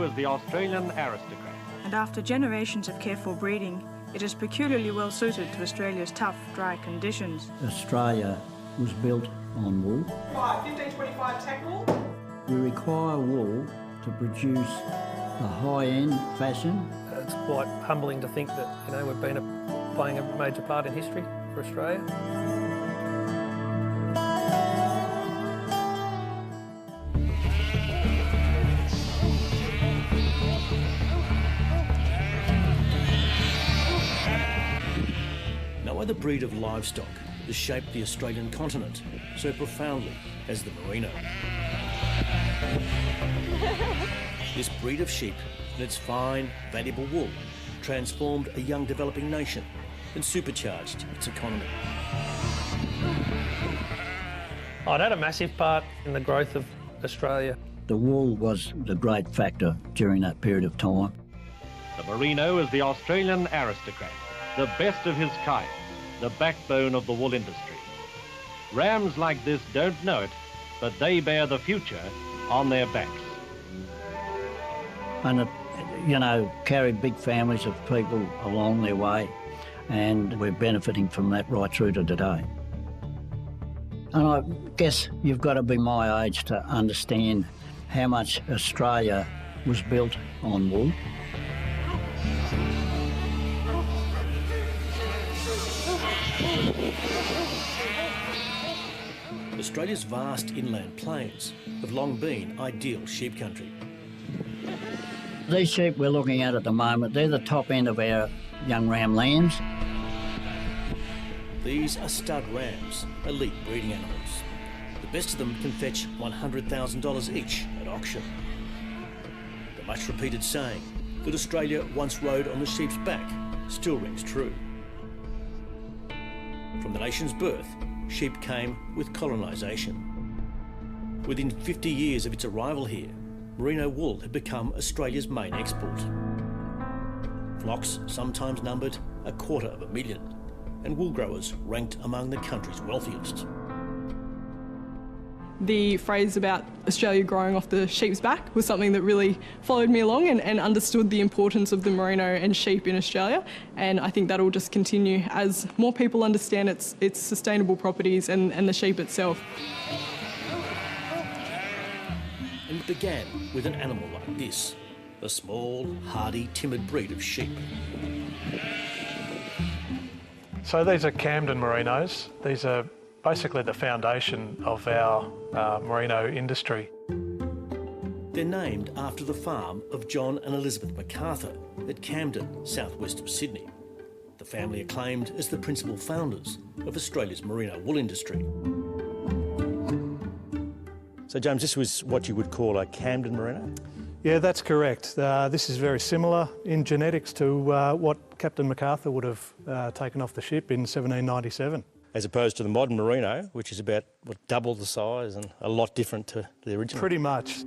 Merino is the Australian aristocrat. And after generations of careful breeding, it is peculiarly well suited to Australia's tough, dry conditions. Australia was built on wool. 1525 tack wool. We require wool to produce a high-end fashion. It's quite humbling to think that we've been playing a major part in history for Australia. No other breed of livestock has shaped the Australian continent so profoundly as the Merino. This breed of sheep and its fine, valuable wool transformed a young developing nation and supercharged its economy. It had a massive part in the growth of Australia. The wool was the great factor during that period of time. The Merino is the Australian aristocrat, the best of his kind, the backbone of the wool industry. Rams like this don't know it, but they bear the future on their backs. And it, carried big families of people along their way, and we're benefiting from that right through to today. And I guess you've got to be my age to understand how much Australia was built on wool. Australia's vast inland plains have long been ideal sheep country. These sheep we're looking at the moment, they're the top end of our young ram lambs. These are stud rams, elite breeding animals. The best of them can fetch $100,000 each at auction. The much repeated saying that Australia once rode on the sheep's back still rings true. From the nation's birth, sheep came with colonisation. Within 50 years of its arrival here, Merino wool had become Australia's main export. Flocks sometimes numbered 250,000, and wool growers ranked among the country's wealthiest. The phrase about Australia growing off the sheep's back was something that really followed me along and understood the importance of the merino and sheep in Australia, and I think that'll just continue as more people understand its sustainable properties and the sheep itself. And it began with an animal like this, a small, hardy, timid breed of sheep. So these are Camden Merinos. These are basically the foundation of our merino industry. They're named after the farm of John and Elizabeth MacArthur at Camden, southwest of Sydney. The family acclaimed as the principal founders of Australia's merino wool industry. So James, this was what you would call a Camden Merino? Yeah, that's correct. This is very similar in genetics to what Captain MacArthur would have taken off the ship in 1797. As opposed to the modern Merino, which is about double the size and a lot different to the original. Pretty much.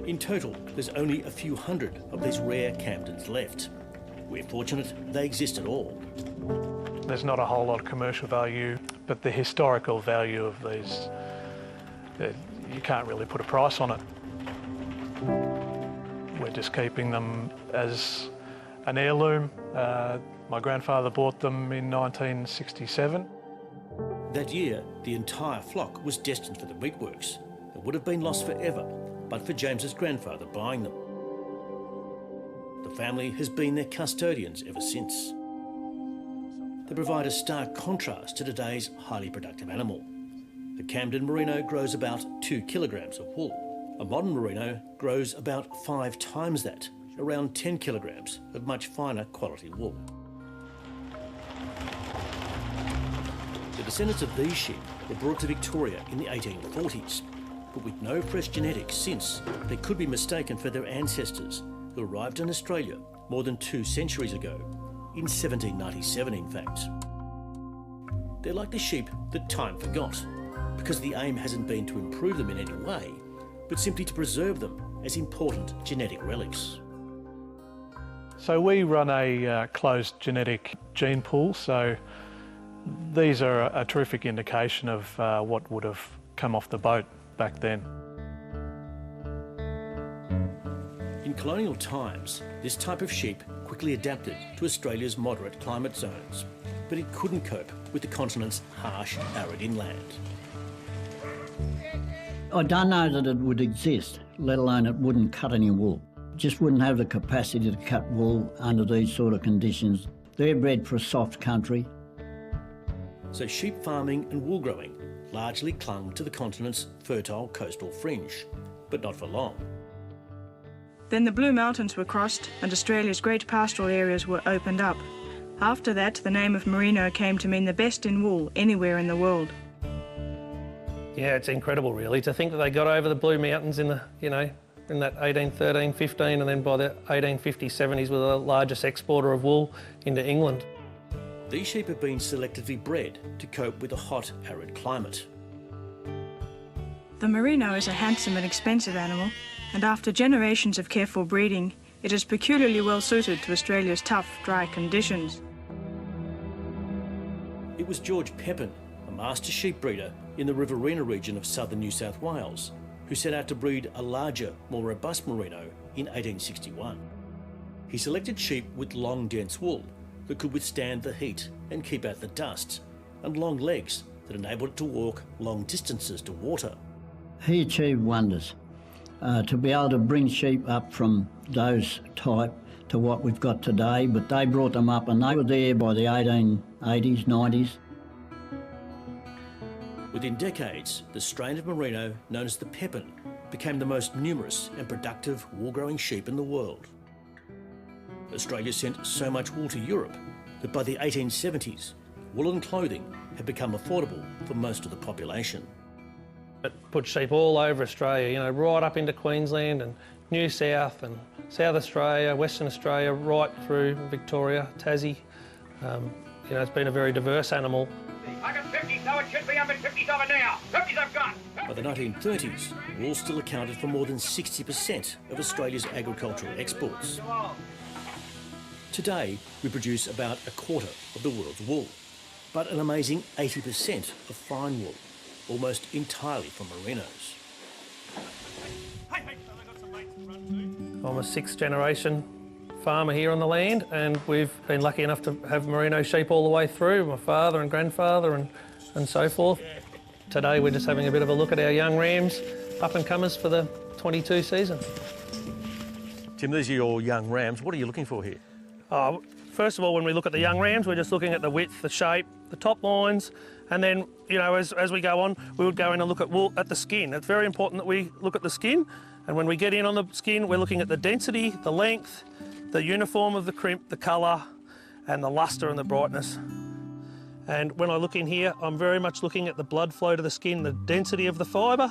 In total, there's only a few hundred of these rare Camdens left. We're fortunate they exist at all. There's not a whole lot of commercial value, but the historical value of these, you can't really put a price on it. We're just keeping them as an heirloom. My grandfather bought them in 1967. That year, the entire flock was destined for the meatworks and would have been lost forever, but for James's grandfather buying them. The family has been their custodians ever since. They provide a stark contrast to today's highly productive animal. The Camden Merino grows about 2 kilograms of wool. A modern Merino grows about 5 times that, around 10 kilograms of much finer quality wool. The descendants of these sheep were brought to Victoria in the 1840s, but with no fresh genetics since, they could be mistaken for their ancestors who arrived in Australia more than 2 centuries ago, in 1797 in fact. They're like the sheep that time forgot, because the aim hasn't been to improve them in any way, but simply to preserve them as important genetic relics. So we run a closed genetic gene pool, so these are a terrific indication of what would have come off the boat back then. colonial times, this type of sheep quickly adapted to Australia's moderate climate zones, but it couldn't cope with the continent's harsh, arid inland. I don't know that it would exist, let alone it wouldn't cut any wool. Just wouldn't have the capacity to cut wool under these sort of conditions. They're bred for a soft country. So sheep farming and wool growing largely clung to the continent's fertile coastal fringe, but not for long. Then the Blue Mountains were crossed and Australia's great pastoral areas were opened up. After that, the name of merino came to mean the best in wool anywhere in the world. Yeah, it's incredible really to think that they got over the Blue Mountains in the, in that 1813, 15, and then by the 1850s, 70s were the largest exporter of wool into England. These sheep have been selectively bred to cope with a hot, arid climate. The merino is a handsome and expensive animal, and after generations of careful breeding, it is peculiarly well suited to Australia's tough, dry conditions. It was George Pepin, a master sheep breeder in the Riverina region of southern New South Wales, who set out to breed a larger, more robust merino in 1861. He selected sheep with long, dense wool that could withstand the heat and keep out the dust, and long legs that enabled it to walk long distances to water. He achieved wonders. To be able to bring sheep up from those type to what we've got today, but they brought them up and they were there by the 1880s, 90s. Within decades, the strain of merino known as the Pepin became the most numerous and productive wool-growing sheep in the world. Australia sent so much wool to Europe that by the 1870s, woolen clothing had become affordable for most of the population. It put sheep all over Australia, right up into Queensland and New South and South Australia, Western Australia, right through Victoria, Tassie. It's been a very diverse animal. I got 50, so it should be up at 50 over now. 50s I've got. By the 1930s, wool still accounted for more than 60% of Australia's agricultural exports. Today, we produce about a quarter of the world's wool, but an amazing 80% of fine wool, almost entirely from merinos. I'm a sixth generation farmer here on the land, and we've been lucky enough to have merino sheep all the way through, my father and grandfather and so forth. Today we're just having a bit of a look at our young rams, up-and-comers for the 22 season. Tim, these are your young rams. What are you looking for here? First of all, when we look at the young rams, we're just looking at the width, the shape, the top lines, and then, as we go on, we would go in and look at the skin. It's very important that we look at the skin, and when we get in on the skin, we're looking at the density, the length, the uniform of the crimp, the colour, and the lustre and the brightness. And when I look in here, I'm very much looking at the blood flow to the skin, the density of the fibre,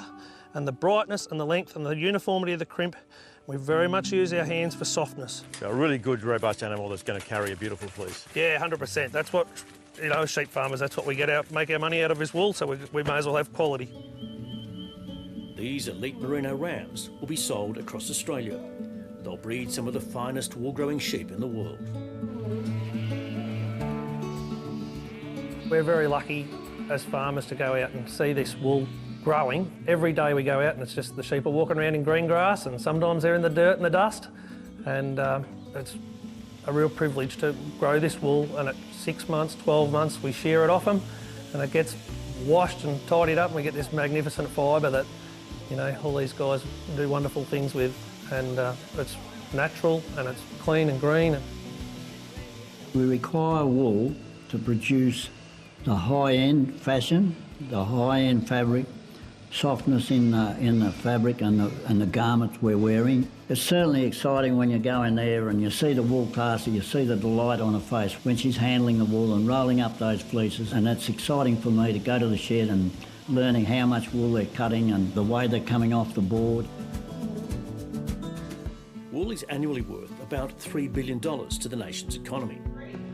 and the brightness and the length and the uniformity of the crimp. We very much use our hands for softness. So a really good, robust animal that's going to carry a beautiful fleece. Yeah, 100%. That's what, as sheep farmers, that's what we get out, make our money out of is wool, so we may as well have quality. These elite merino rams will be sold across Australia. They'll breed some of the finest wool-growing sheep in the world. We're very lucky as farmers to go out and see this wool growing. Every day we go out and it's just the sheep are walking around in green grass, and sometimes they're in the dirt and the dust. And it's a real privilege to grow this wool, and at 6 months, 12 months, we shear it off them and it gets washed and tidied up and we get this magnificent fibre that, all these guys do wonderful things with. And it's natural and it's clean and green. We require wool to produce the high-end fashion, the high-end fabric, softness in the fabric and the garments we're wearing. It's certainly exciting when you go in there and you see the wool caster, you see the delight on her face when she's handling the wool and rolling up those fleeces, and it's exciting for me to go to the shed and learning how much wool they're cutting and the way they're coming off the board. Wool is annually worth about $3 billion to the nation's economy.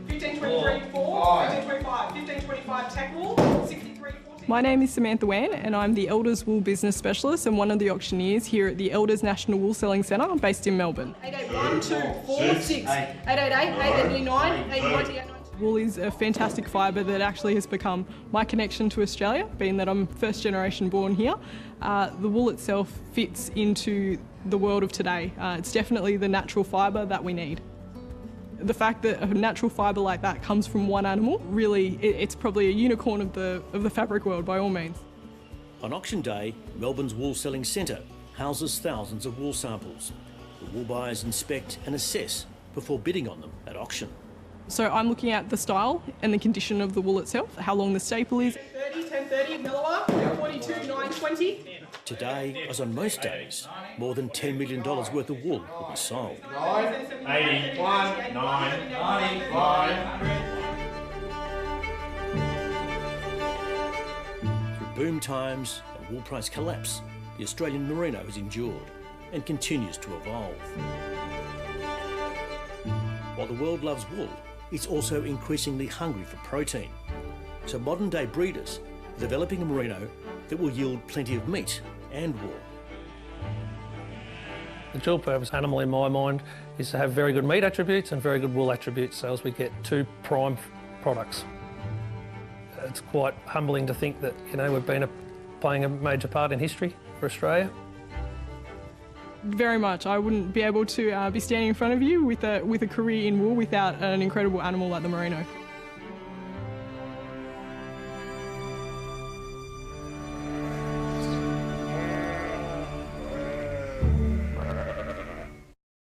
1523 4, 1525, 1525 tech wool, 63 14. My name is Samantha Wan and I'm the Elders Wool Business Specialist and one of the auctioneers here at the Elders National Wool Selling Centre based in Melbourne. 881 2 4 6 888 889 890. Wool is a fantastic fibre that actually has become my connection to Australia, being that I'm first generation born here. The wool itself fits into the world of today. It's definitely the natural fibre that we need. The fact that a natural fibre like that comes from one animal, really, it's probably a unicorn of the fabric world by all means. On auction day, Melbourne's wool selling centre houses thousands of wool samples. The wool buyers inspect and assess before bidding on them at auction. So I'm looking at the style and the condition of the wool itself, how long the staple is. 1030, Mellower, 42, 920. Today, as on most days, more than $10 million worth of wool will be sold. 81, 995. Through boom times and wool price collapse, the Australian merino has endured and continues to evolve. While the world loves wool, it's also increasingly hungry for protein. So modern day breeders are developing a merino that will yield plenty of meat and wool. The dual purpose animal in my mind is to have very good meat attributes and very good wool attributes, so as we get two prime products. It's quite humbling to think that, you know, we've been playing a major part in history for Australia. Very much. I wouldn't be able to be standing in front of you with a career in wool without an incredible animal like the merino.